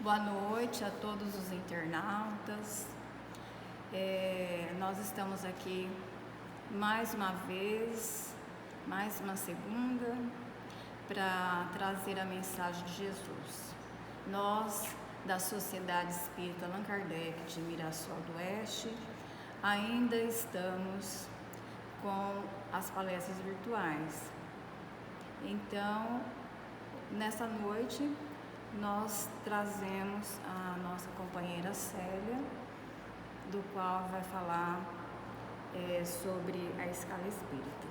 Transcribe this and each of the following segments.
Boa noite a todos os internautas. Nós estamos aqui mais uma vez, mais uma segunda, para trazer a mensagem de Jesus. Nós, da Sociedade Espírita Allan Kardec de Mirassol do Oeste, ainda estamos com as palestras virtuais. Então, nessa noite, nós trazemos a nossa companheira Célia, do qual vai falar sobre a escala espírita.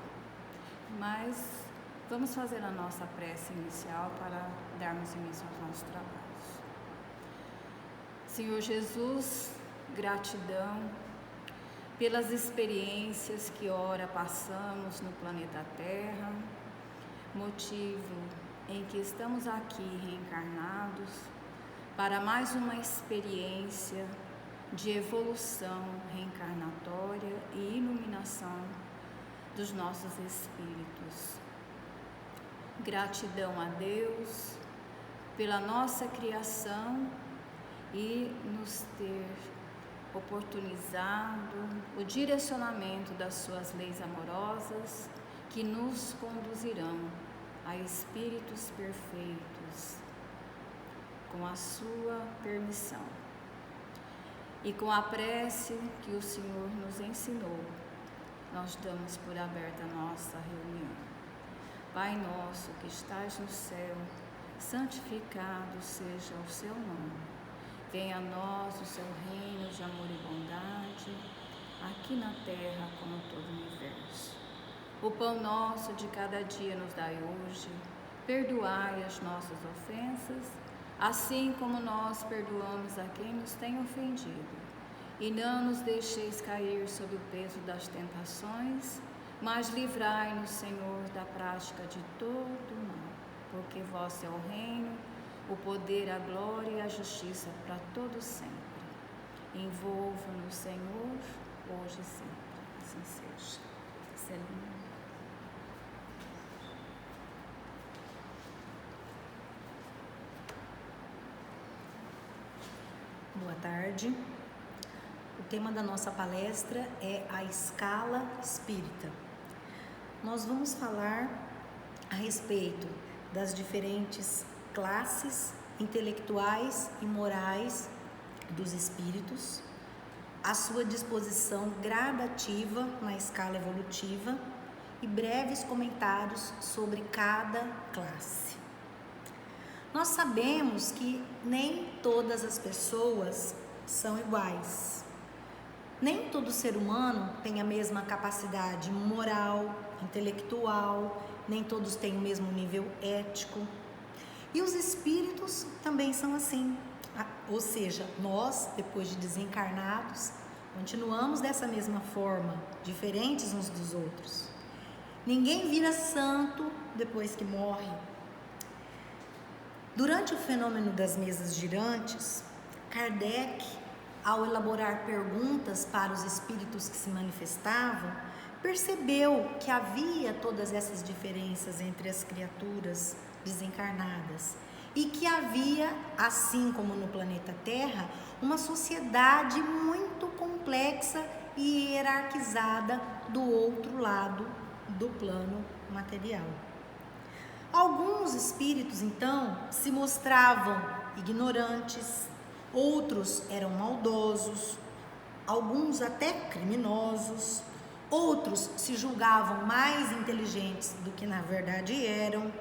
Mas vamos fazer a nossa prece inicial para darmos início aos nossos trabalhos. Senhor Jesus, gratidão pelas experiências que ora passamos no planeta Terra, motivo em que estamos aqui reencarnados para mais uma experiência de evolução reencarnatória e iluminação dos nossos espíritos. Gratidão a Deus pela nossa criação e nos ter oportunizado o direcionamento das suas leis amorosas que nos conduzirão a espíritos perfeitos, com a sua permissão. E com a prece que o Senhor nos ensinou, nós damos por aberta a nossa reunião. Pai nosso que estás no céu, santificado seja o seu nome. Venha a nós o seu reino de amor e bondade, aqui na terra como todo o universo. O pão nosso de cada dia nos dai hoje, perdoai as nossas ofensas, assim como nós perdoamos a quem nos tem ofendido. E não nos deixeis cair sob o peso das tentações, mas livrai-nos, Senhor, da prática de todo o mal, porque vosso é o reino, o poder, a glória e a justiça para todo sempre. Envolva-nos, Senhor, hoje e sempre. Assim seja. Celina. Boa tarde. O tema da nossa palestra é a escala espírita. Nós vamos falar a respeito das diferentes classes intelectuais e morais dos espíritos, a sua disposição gradativa na escala evolutiva e breves comentários sobre cada classe. Nós sabemos que nem todas as pessoas são iguais. Nem todo ser humano tem a mesma capacidade moral, intelectual, nem todos têm o mesmo nível ético. E os espíritos também são assim. Ou seja, nós, depois de desencarnados, continuamos dessa mesma forma, diferentes uns dos outros. Ninguém vira santo depois que morre. Durante o fenômeno das mesas girantes, Kardec, ao elaborar perguntas para os espíritos que se manifestavam, percebeu que havia todas essas diferenças entre as criaturas desencarnadas e que havia, assim como no planeta Terra, uma sociedade muito complexa e hierarquizada do outro lado do plano material. Alguns espíritos, então, se mostravam ignorantes, outros eram maldosos, alguns até criminosos, outros se julgavam mais inteligentes do que na verdade eram,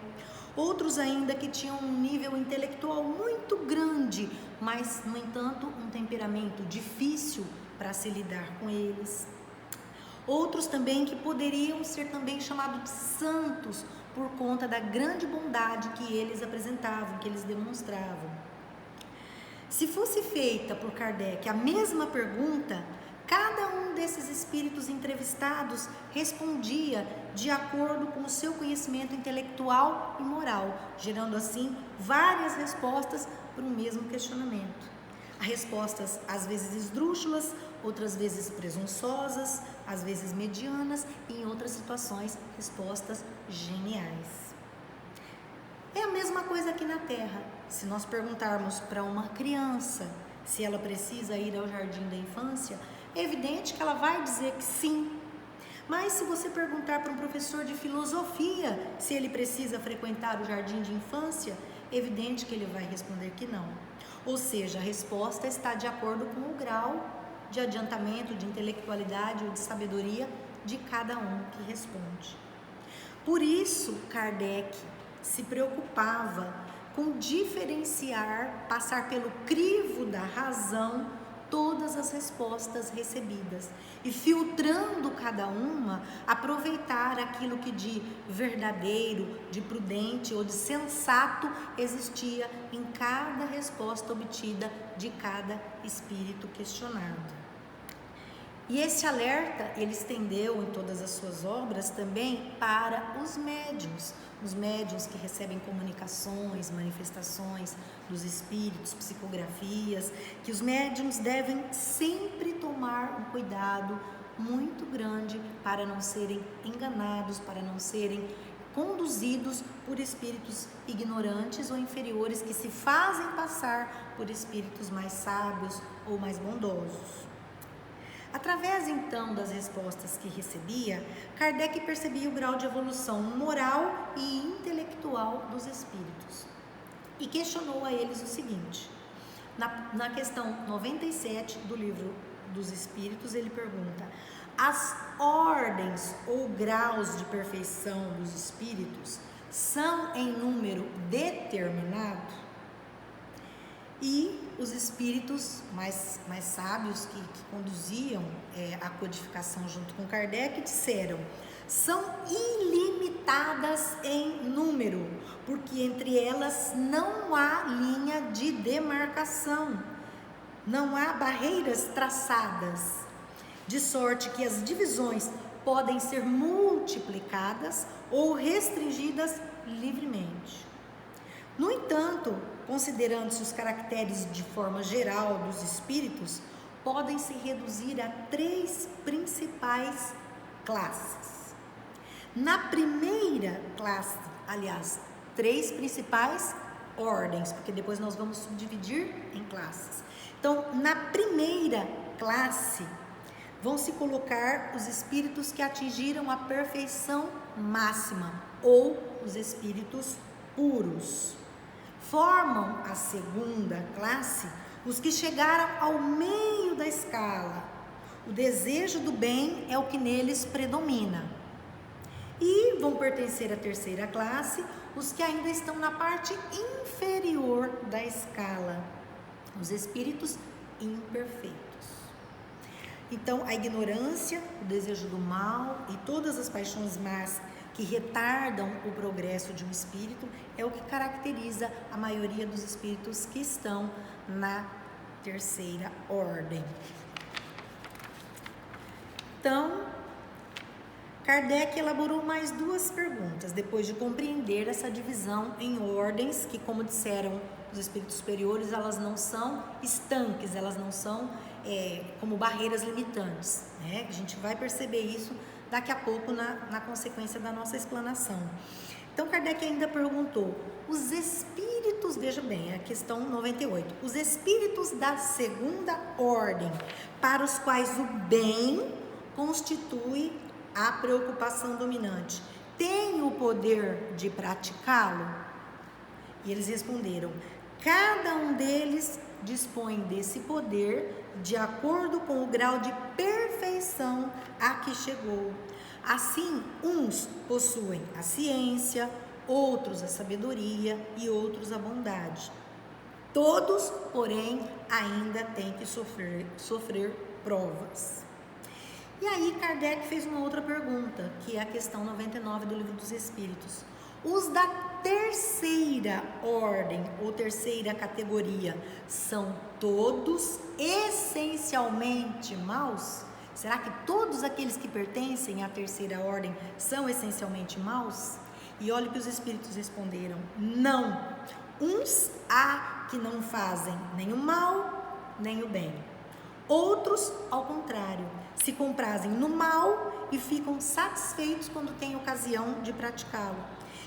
outros ainda que tinham um nível intelectual muito grande, mas, no entanto, um temperamento difícil para se lidar com eles. Outros também que poderiam ser também chamados de santos por conta da grande bondade que eles apresentavam, que eles demonstravam. Se fosse feita por Kardec a mesma pergunta, cada um desses espíritos entrevistados respondia de acordo com o seu conhecimento intelectual e moral, gerando assim várias respostas para o mesmo questionamento. Respostas às vezes esdrúxulas, outras vezes presunçosas, às vezes medianas e em outras situações respostas geniais. É a mesma coisa aqui na Terra. se nós perguntarmos para uma criança se ela precisa ir ao jardim da infância, é evidente que ela vai dizer que sim. Mas se você perguntar para um professor de filosofia se ele precisa frequentar o jardim de infância, é evidente que ele vai responder que não. Ou seja, a resposta está de acordo com o grau de adiantamento, de intelectualidade ou de sabedoria de cada um que responde. Por isso, Kardec se preocupava com diferenciar, passar pelo crivo da razão todas as respostas recebidas e, filtrando cada uma, aproveitar aquilo que de verdadeiro, de prudente ou de sensato existia em cada resposta obtida de cada espírito questionado. E esse alerta ele estendeu em todas as suas obras também para os médiuns que recebem comunicações, manifestações dos espíritos, psicografias, que os médiuns devem sempre tomar um cuidado muito grande para não serem enganados, para não serem conduzidos por espíritos ignorantes ou inferiores que se fazem passar por espíritos mais sábios ou mais bondosos. Através, então, das respostas que recebia, Kardec percebia o grau de evolução moral e intelectual dos espíritos e questionou a eles o seguinte. Na questão 97 do Livro dos Espíritos, ele pergunta: as ordens ou graus de perfeição dos espíritos são em número determinado? E os espíritos mais sábios que conduziam a codificação junto com Kardec disseram: são ilimitadas em número, porque entre elas não há linha de demarcação, não há barreiras traçadas, de sorte que as divisões podem ser multiplicadas ou restringidas livremente. No entanto, considerando-se os caracteres de forma geral dos espíritos, podem se reduzir a 3 principais classes. Na primeira classe, aliás, 3 principais ordens, porque depois nós vamos subdividir em classes. Então, na primeira classe, vão se colocar os espíritos que atingiram a perfeição máxima, ou os espíritos puros. Formam a segunda classe os que chegaram ao meio da escala. O desejo do bem é o que neles predomina. E vão pertencer à terceira classe os que ainda estão na parte inferior da escala, os espíritos imperfeitos. Então, a ignorância, o desejo do mal e todas as paixões más que retardam o progresso de um espírito é o que caracteriza a maioria dos espíritos que estão na terceira ordem. Então, Kardec elaborou mais 2 perguntas, depois de compreender essa divisão em ordens, que, como disseram os espíritos superiores, elas não são estanques, elas não são como barreiras limitantes, né? A gente vai perceber isso daqui a pouco na consequência da nossa explanação. Então, Kardec ainda perguntou: os espíritos, veja bem, a questão 98, os espíritos da segunda ordem, para os quais o bem constitui a preocupação dominante, têm o poder de praticá-lo? E eles responderam: cada um deles dispõe desse poder de acordo com o grau de perfeição a que chegou. Assim, uns possuem a ciência, outros a sabedoria e outros a bondade. Todos, porém, ainda têm que sofrer provas. E aí Kardec fez uma outra pergunta, que é a questão 99 do Livro dos Espíritos. Os da terceira ordem ou terceira categoria são todos essencialmente maus? Será que todos aqueles que pertencem à terceira ordem são essencialmente maus? E olha o que os espíritos responderam: não. Uns há que não fazem nem o mal, nem o bem. Outros, ao contrário, se comprazem no mal e ficam satisfeitos quando têm ocasião de praticá-lo.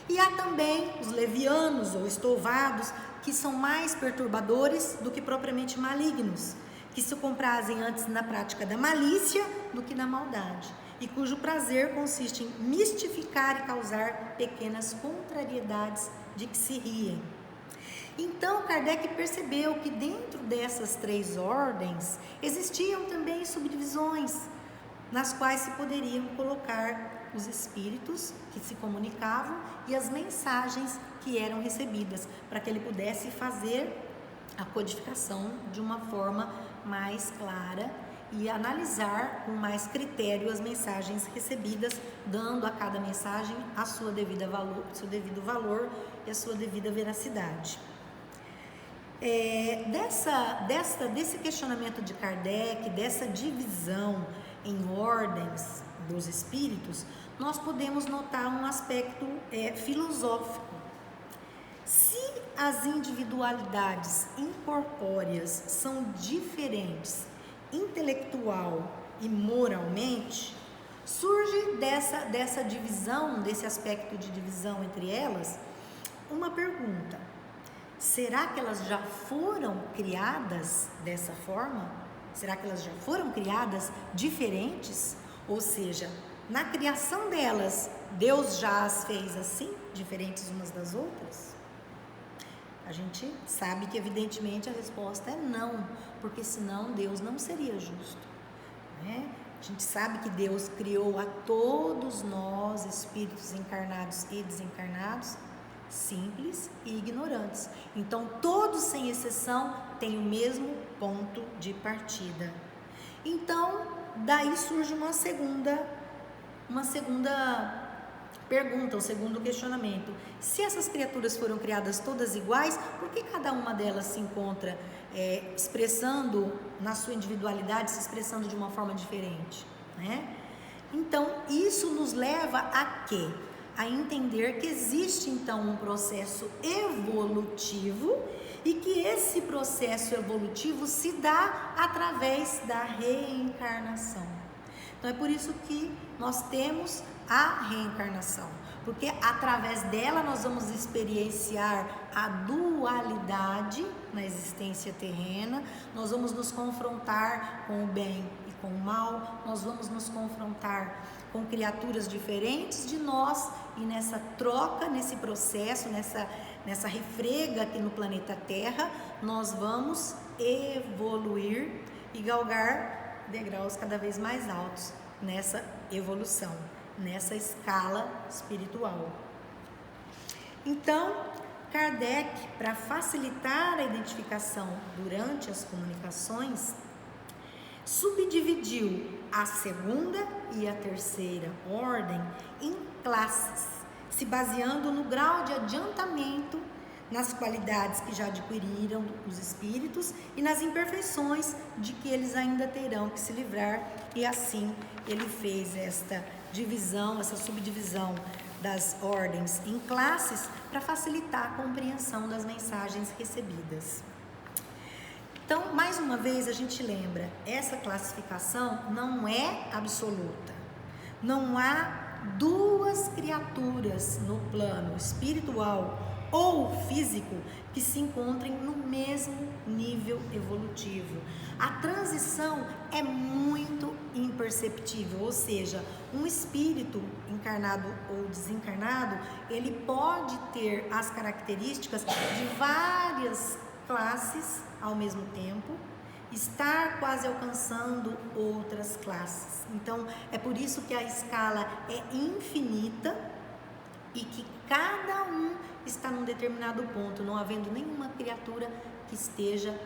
E há também os levianos ou estouvados, que são mais perturbadores do que propriamente malignos, que se comprazem antes na prática da malícia do que na maldade, e cujo prazer consiste em mistificar e causar pequenas contrariedades de que se riem. Então, Kardec percebeu que dentro dessas 3 ordens existiam também subdivisões, nas quais se poderiam colocar os espíritos que se comunicavam e as mensagens que eram recebidas, para que ele pudesse fazer a codificação de uma forma mais clara e analisar com mais critério as mensagens recebidas, dando a cada mensagem seu devido valor e a sua devida veracidade. Desse questionamento de Kardec, dessa divisão em ordens dos espíritos, nós podemos notar um aspecto filosófico. Se as individualidades incorpóreas são diferentes intelectual e moralmente, surge dessa divisão, desse aspecto de divisão entre elas, uma pergunta: será que elas já foram criadas dessa forma? Será que elas já foram criadas diferentes? Ou seja, na criação delas, Deus já as fez assim, diferentes umas das outras? A gente sabe que, evidentemente, a resposta é não, porque senão Deus não seria justo, né? A gente sabe que Deus criou a todos nós, espíritos encarnados e desencarnados, simples e ignorantes. Então, todos, sem exceção, têm o mesmo ponto de partida. Então, daí surge uma segunda pergunta, o segundo questionamento: se essas criaturas foram criadas todas iguais, por que cada uma delas se encontra expressando na sua individualidade, se expressando de uma forma diferente, né? Então, isso nos leva a quê? A entender que existe então um processo evolutivo e que esse processo evolutivo se dá através da reencarnação. Então é por isso que nós temos a reencarnação, porque através dela nós vamos experienciar a dualidade na existência terrena, nós vamos nos confrontar com o bem e com o mal, nós vamos nos confrontar com criaturas diferentes de nós, e nessa troca, nesse processo, nessa refrega aqui no planeta Terra, nós vamos evoluir e galgar degraus cada vez mais altos nessa evolução, nessa escala espiritual. Então, Kardec, para facilitar a identificação durante as comunicações, subdividiu a segunda e a terceira ordem em classes, se baseando no grau de adiantamento, nas qualidades que já adquiriram os espíritos e nas imperfeições de que eles ainda terão que se livrar, e assim ele fez esta divisão, essa subdivisão das ordens em classes para facilitar a compreensão das mensagens recebidas. Então, mais uma vez a gente lembra, essa classificação não é absoluta. Não há duas criaturas no plano espiritual ou físico que se encontrem no mesmo nível evolutivo. A transição é muito imperceptível, ou seja, um espírito encarnado ou desencarnado, ele pode ter as características de várias classes ao mesmo tempo, estar quase alcançando outras classes. Então, é por isso que a escala é infinita e que cada um está num determinado ponto, não havendo nenhuma criatura que esteja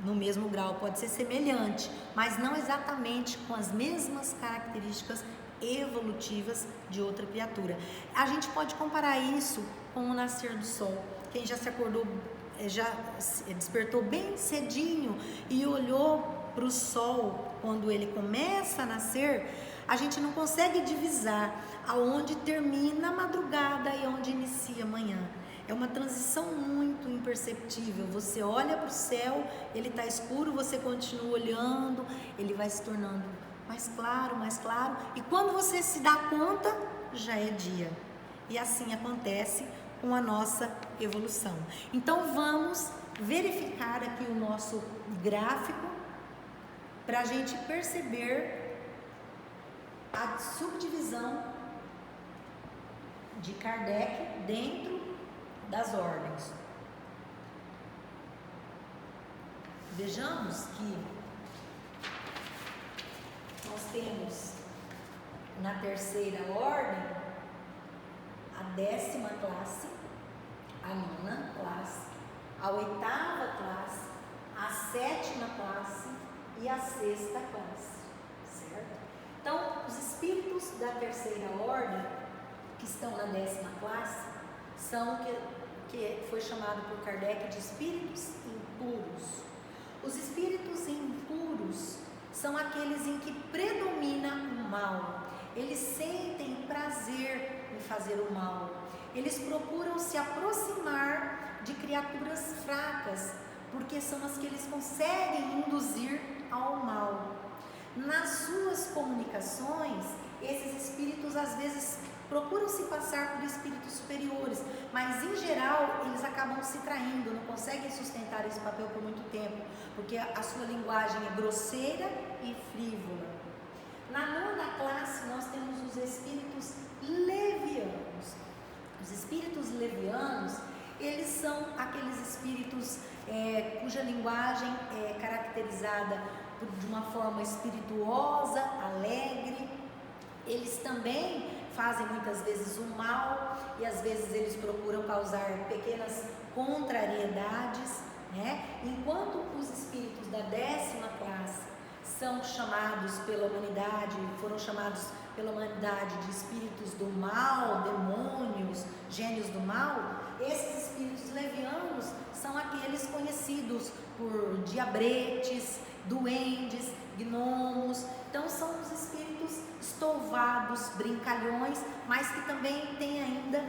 no mesmo grau. Pode ser semelhante, mas não exatamente com as mesmas características evolutivas de outra criatura. A gente pode comparar isso com o nascer do sol. Quem já se acordou, já despertou bem cedinho e olhou para o sol quando ele começa a nascer, a gente não consegue divisar aonde termina a madrugada e onde inicia a manhã. É uma transição muito imperceptível. Você olha para o céu, ele está escuro, você continua olhando, ele vai se tornando mais claro, e quando você se dá conta, já é dia. e assim acontece com a nossa evolução. Então vamos verificar aqui o nosso gráfico para a gente perceber a subdivisão de Kardec dentro das ordens. Vejamos que nós temos na terceira ordem a 10ª classe, a 9ª classe, a 8ª classe, a 7ª classe e a 6ª classe, certo? Então, os espíritos da terceira ordem, que estão na 10ª classe, são que foi chamado por Kardec de espíritos impuros. Os espíritos impuros são aqueles em que predomina o mal. Eles sentem prazer em fazer o mal. Eles procuram se aproximar de criaturas fracas, porque são as que eles conseguem induzir ao mal. Nas suas comunicações, esses espíritos às vezes procuram se passar por espíritos superiores, mas em geral eles acabam se traindo, não conseguem sustentar esse papel por muito tempo, porque a sua linguagem é grosseira e frívola. Na 9ª classe nós temos os espíritos levianos. Os espíritos levianos, eles são aqueles espíritos cuja linguagem é caracterizada de uma forma espirituosa, alegre. Eles também fazem muitas vezes o mal e às vezes eles procuram causar pequenas contrariedades, né? Enquanto os espíritos da 10ª classe são chamados pela humanidade, foram chamados pela humanidade de espíritos do mal, demônios, gênios do mal, esses espíritos levianos são aqueles conhecidos por diabretes, duendes, gnomos. Então são os espíritos estouvados, brincalhões, mas que também têm ainda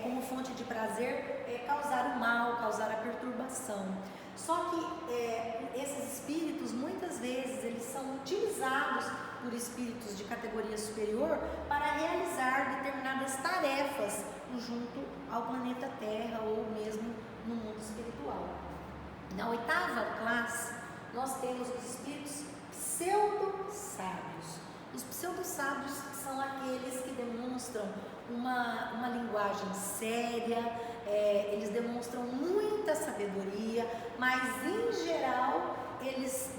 como fonte de prazer causar o mal, causar a perturbação. Só que esses espíritos, muitas vezes, eles são utilizados por espíritos de categoria superior para realizar determinadas tarefas junto ao planeta Terra ou mesmo no mundo espiritual. Na 8ª classe, nós temos os espíritos pseudo-sábios. Os pseudo-sábios são aqueles que demonstram uma linguagem séria, eles demonstram muita sabedoria, mas em geral eles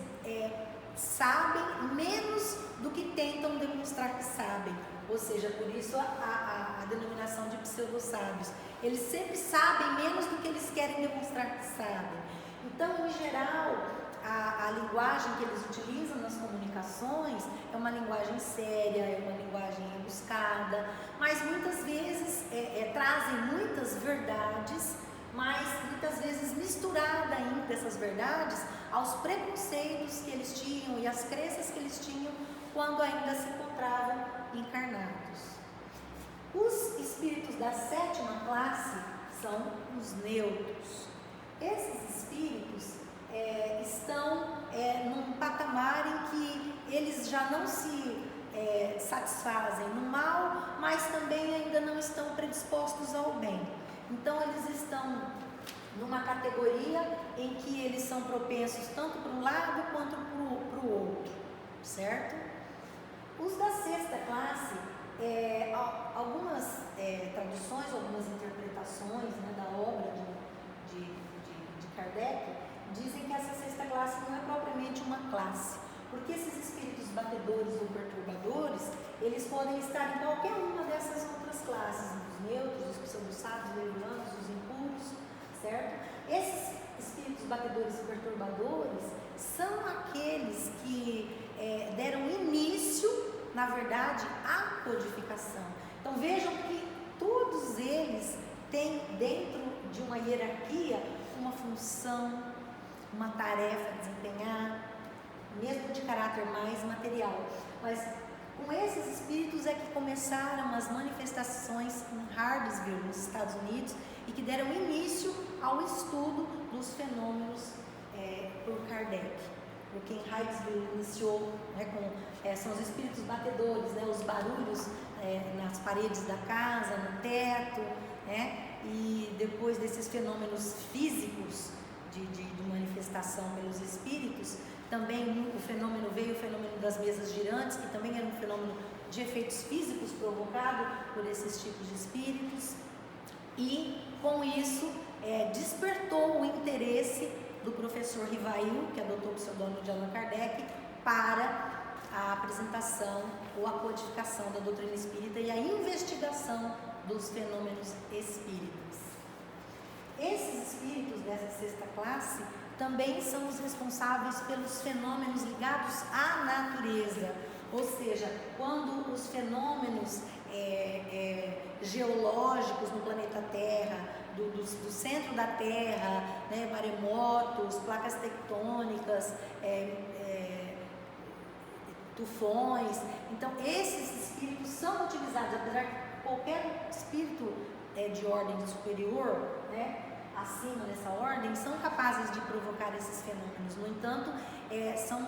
sabem menos do que tentam demonstrar que sabem. Ou seja, por isso a denominação de pseudo-sábios. Eles sempre sabem menos do que eles querem demonstrar que sabem. Então, em geral, a linguagem que eles utilizam nas comunicações é uma linguagem séria, é uma linguagem rebuscada, mas muitas vezes trazem muitas verdades, mas muitas vezes misturada ainda essas verdades aos preconceitos que eles tinham e às crenças que eles tinham quando ainda se encontravam encarnados. Os espíritos da 7ª classe são os neutros. Esses espíritos estão num patamar em que eles já não se satisfazem no mal, mas também ainda não estão predispostos ao bem. Então eles estão numa categoria em que eles são propensos tanto para um lado quanto para o outro, certo? Os da 6ª classe, algumas traduções, algumas interpretações, né, da obra de Kardec, dizem que essa 6ª classe não é propriamente uma classe, porque esses espíritos batedores ou perturbadores, eles podem estar em qualquer uma dessas outras classes, os neutros, os pseudo-sábios, os levianos, os impuros, certo? Esses espíritos batedores e perturbadores são aqueles que deram início, na verdade, à codificação. Então vejam que todos eles têm dentro de uma hierarquia uma função, uma tarefa a desempenhar, mesmo de caráter mais material. Mas com esses espíritos é que começaram as manifestações em Hardsville, nos Estados Unidos, e que deram início ao estudo dos fenômenos por Kardec. Porque em Hardsville iniciou, né, são os espíritos batedores, né, os barulhos nas paredes da casa, no teto, né? E depois desses fenômenos físicos de manifestação pelos espíritos, também veio o fenômeno das mesas girantes, que também era um fenômeno de efeitos físicos provocado por esses tipos de espíritos, e com isso despertou o interesse do professor Rivail, que adotou o pseudônimo de Allan Kardec, para a apresentação ou a codificação da doutrina espírita e a investigação dos fenômenos espíritas. Esses espíritos dessa sexta classe também são os responsáveis pelos fenômenos ligados à natureza, ou seja, quando os fenômenos geológicos no planeta Terra, do centro da Terra, né, maremotos, placas tectônicas, tufões, então esses espíritos são utilizados, apesar que qualquer espírito de ordem superior, né, acima dessa ordem, são capazes de provocar esses fenômenos. No entanto, são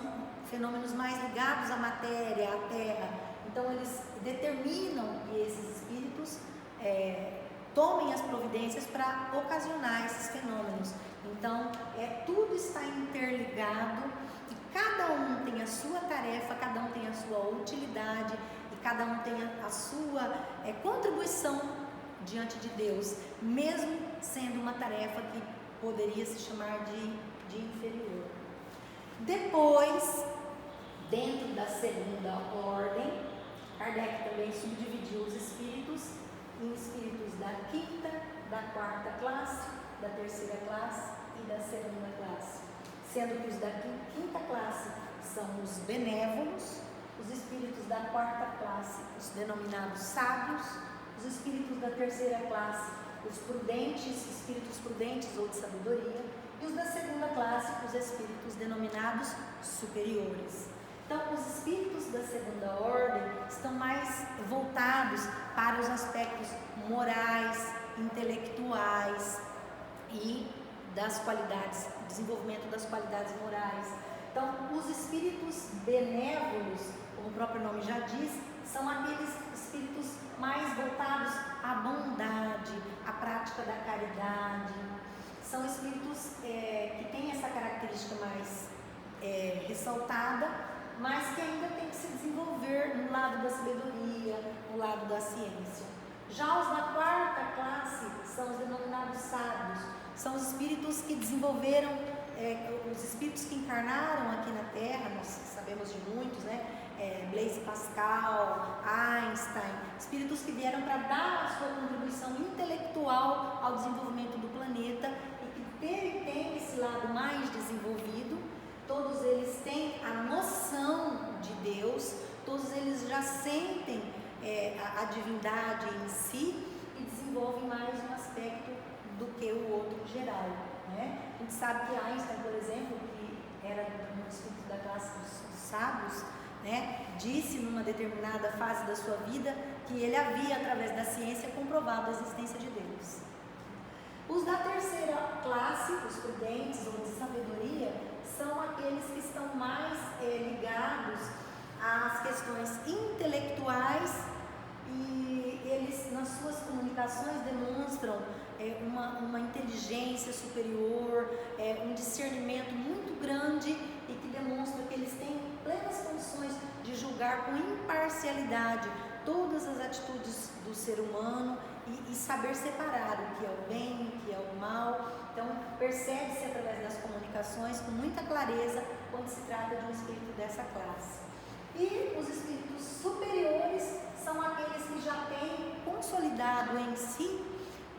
fenômenos mais ligados à matéria, à terra. Então, eles determinam que esses espíritos tomem as providências para ocasionar esses fenômenos. Então, tudo está interligado e cada um tem a sua tarefa, cada um tem a sua utilidade e cada um tem a sua contribuição diante de Deus, mesmo sendo uma tarefa que poderia se chamar de inferior. Depois, dentro da segunda ordem, Kardec também subdividiu os espíritos em espíritos da quinta, da quarta classe, da terceira classe e da segunda classe, sendo que os da quinta classe são os benévolos, os espíritos da quarta classe, os denominados sábios, os espíritos da terceira classe, os prudentes, espíritos prudentes ou de sabedoria, e os da segunda classe, os espíritos denominados superiores. Então, os espíritos da segunda ordem estão mais voltados para os aspectos morais, intelectuais e das qualidades, desenvolvimento das qualidades morais. Então, os espíritos benévolos, como o próprio nome já diz, são aqueles espíritos mais voltados à bondade, à prática da caridade. São espíritos que têm essa característica mais ressaltada, mas que ainda tem que se desenvolver no lado da sabedoria, no lado da ciência. Já os da quarta classe são os denominados sábios, são os espíritos que desenvolveram, os espíritos que encarnaram aqui na Terra, nós sabemos de muitos, né? Blaise Pascal, Einstein, espíritos que vieram para dar a sua contribuição intelectual ao desenvolvimento do planeta e que tem esse lado mais desenvolvido. Todos eles têm a noção de Deus, todos eles já sentem a divindade em si e desenvolvem mais um aspecto do que o outro geral, né? A gente sabe que Einstein, por exemplo, que era um espírito da classe dos sábios, né, disse numa determinada fase da sua vida que ele havia, através da ciência, comprovado a existência de Deus. Os da terceira classe, os prudentes ou de sabedoria, são aqueles que estão mais ligados às questões intelectuais e eles, nas suas comunicações, demonstram uma inteligência superior, um discernimento muito grande e que demonstra que eles têm plenas condições de julgar com imparcialidade todas as atitudes do ser humano e saber separar o que é o bem, o que é o mal. Então, percebe-se através das comunicações com muita clareza quando se trata de um espírito dessa classe. E os espíritos superiores são aqueles que já têm consolidado em si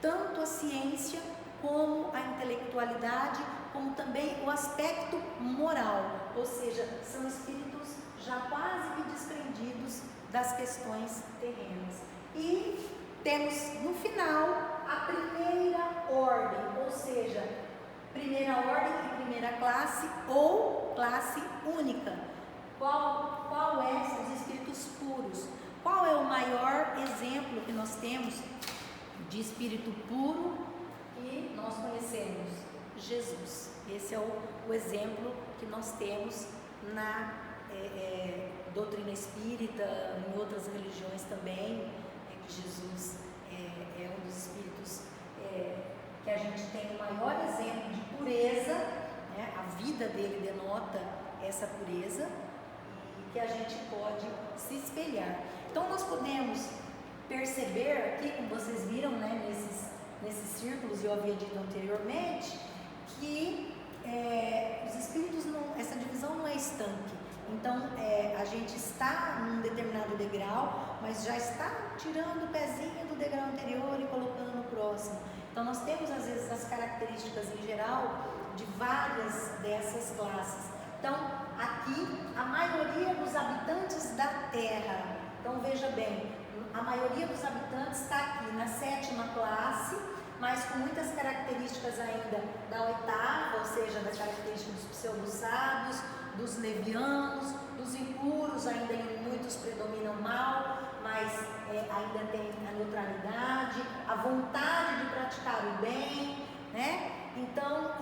tanto a ciência como a intelectualidade, como também o aspecto moral, ou seja, são espíritos já quase que desprendidos das questões terrenas. E temos no final a primeira ordem, ou seja, primeira ordem e primeira classe ou classe única. Qual são os espíritos puros? Qual é o maior exemplo que nós temos de espírito puro que nós conhecemos? Jesus. Esse é o exemplo que nós temos na doutrina espírita, em outras religiões também, que Jesus é um dos espíritos que a gente tem o maior exemplo de pureza, né? A vida dele denota essa pureza e que a gente pode se espelhar. Então nós podemos perceber aqui, como vocês viram, né, nesses círculos, eu havia dito anteriormente, que os espíritos, essa divisão não é estanque. Então a gente está num determinado degrau, mas já está tirando o pezinho do degrau anterior e colocando no próximo. Então nós temos às vezes as características em geral de várias dessas classes. Então aqui a maioria dos habitantes da Terra, então veja bem, a maioria dos habitantes está aqui na 7ª classe, mas com muitas características ainda da 8ª, ou seja, das características dos pseudo-sábios, dos levianos, dos impuros, ainda em muitos predominam mal, mas ainda tem a neutralidade, a vontade de praticar o bem, né? Então,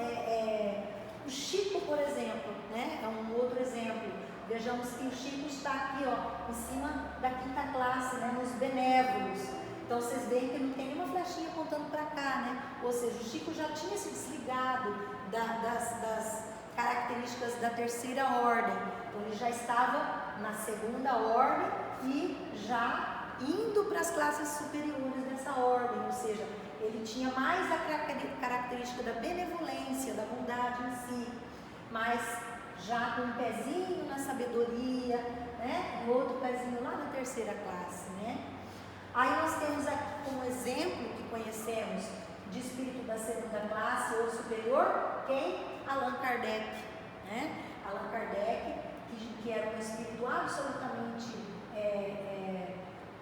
o Chico, por exemplo, né, é um outro exemplo. Vejamos que o Chico está aqui, ó, em cima da 5ª classe, né, nos benévolos. Então vocês veem que não tem nenhuma flechinha apontando para cá, né? Ou seja, o Chico já tinha se desligado das características da 3ª ordem. Então ele já estava na 2ª ordem e já indo para as classes superiores dessa ordem. Ou seja, ele tinha mais a característica da benevolência, da bondade em si, mas já com um pezinho na sabedoria, né? E outro pezinho lá na 3ª classe, né? Aí nós temos aqui como exemplo que conhecemos de espírito da 2ª classe ou superior, quem? Allan Kardec, né? Allan Kardec, que era um espírito absolutamente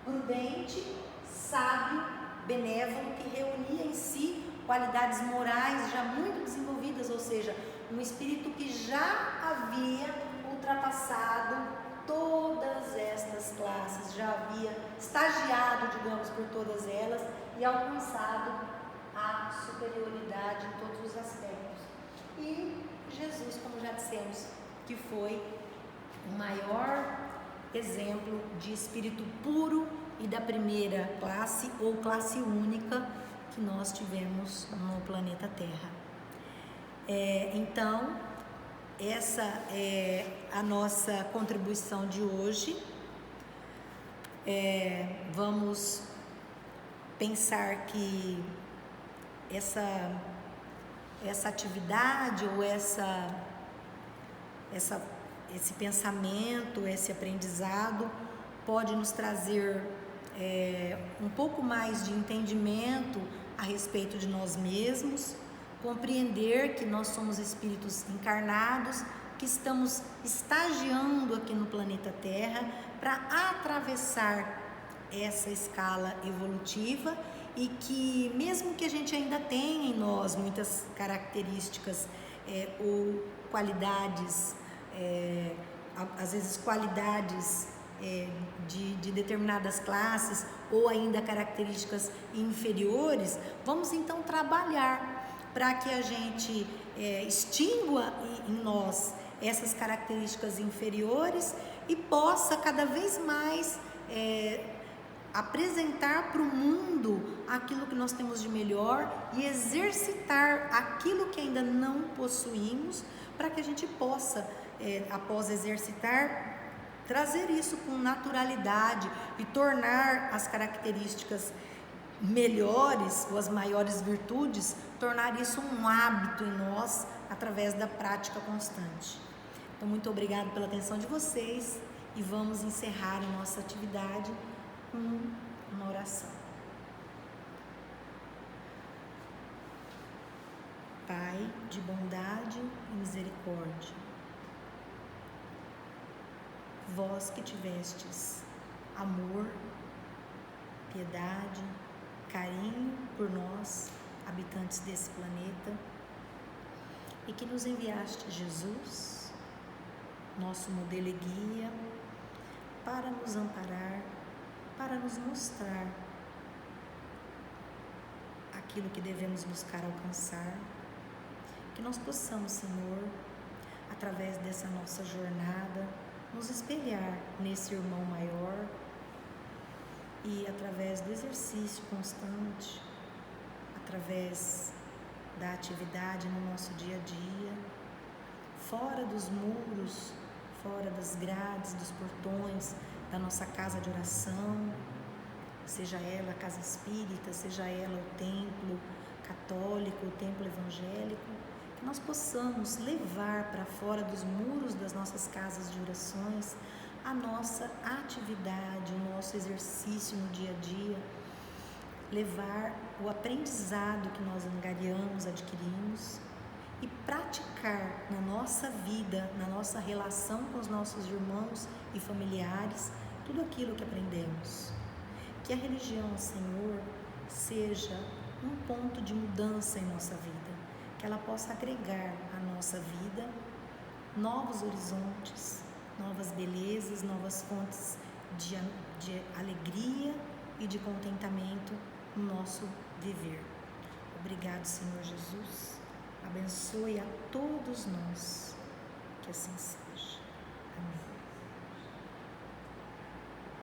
prudente, sábio, benévolo, que reunia em si qualidades morais já muito desenvolvidas, ou seja, um espírito que já havia ultrapassado todas estas classes, já havia estagiado, digamos, por todas elas e alcançado a superioridade em todos os aspectos. E Jesus, como já dissemos, que foi o maior exemplo de espírito puro e da 1ª classe ou classe única que nós tivemos no planeta Terra. Então, essa é a nossa contribuição de hoje. Vamos pensar que essa atividade ou esse pensamento, esse aprendizado pode nos trazer um pouco mais de entendimento a respeito de nós mesmos, compreender que nós somos espíritos encarnados, que estamos estagiando aqui no planeta Terra para atravessar essa escala evolutiva e que mesmo que a gente ainda tenha em nós muitas características ou qualidades, às vezes qualidades de determinadas classes ou ainda características inferiores, vamos então trabalhar para que a gente extingua em nós essas características inferiores e possa cada vez mais apresentar para o mundo aquilo que nós temos de melhor e exercitar aquilo que ainda não possuímos, para que a gente possa, após exercitar, trazer isso com naturalidade e tornar as características melhores ou as maiores virtudes, tornar isso um hábito em nós através da prática constante. Então, muito obrigado pela atenção de vocês e vamos encerrar a nossa atividade com uma oração. Pai de bondade e misericórdia, vós que tivestes amor, piedade, carinho por nós, habitantes desse planeta, e que nos enviaste Jesus, nosso modelo e guia, para nos amparar, para nos mostrar aquilo que devemos buscar alcançar, que nós possamos, Senhor, através dessa nossa jornada, nos espelhar nesse irmão maior e, através do exercício constante, através da atividade no nosso dia a dia, fora dos muros, fora das grades, dos portões da nossa casa de oração, seja ela a casa espírita, seja ela o templo católico, o templo evangélico, que nós possamos levar para fora dos muros das nossas casas de orações a nossa atividade, o nosso exercício no dia a dia, levar o aprendizado que nós angariamos, adquirimos e praticar na nossa vida, na nossa relação com os nossos irmãos e familiares, tudo aquilo que aprendemos. Que a religião, Senhor, seja um ponto de mudança em nossa vida, que ela possa agregar à nossa vida novos horizontes, novas belezas, novas fontes de alegria e de contentamento no nosso viver. Obrigado, Senhor Jesus. Abençoe a todos nós. Que assim seja.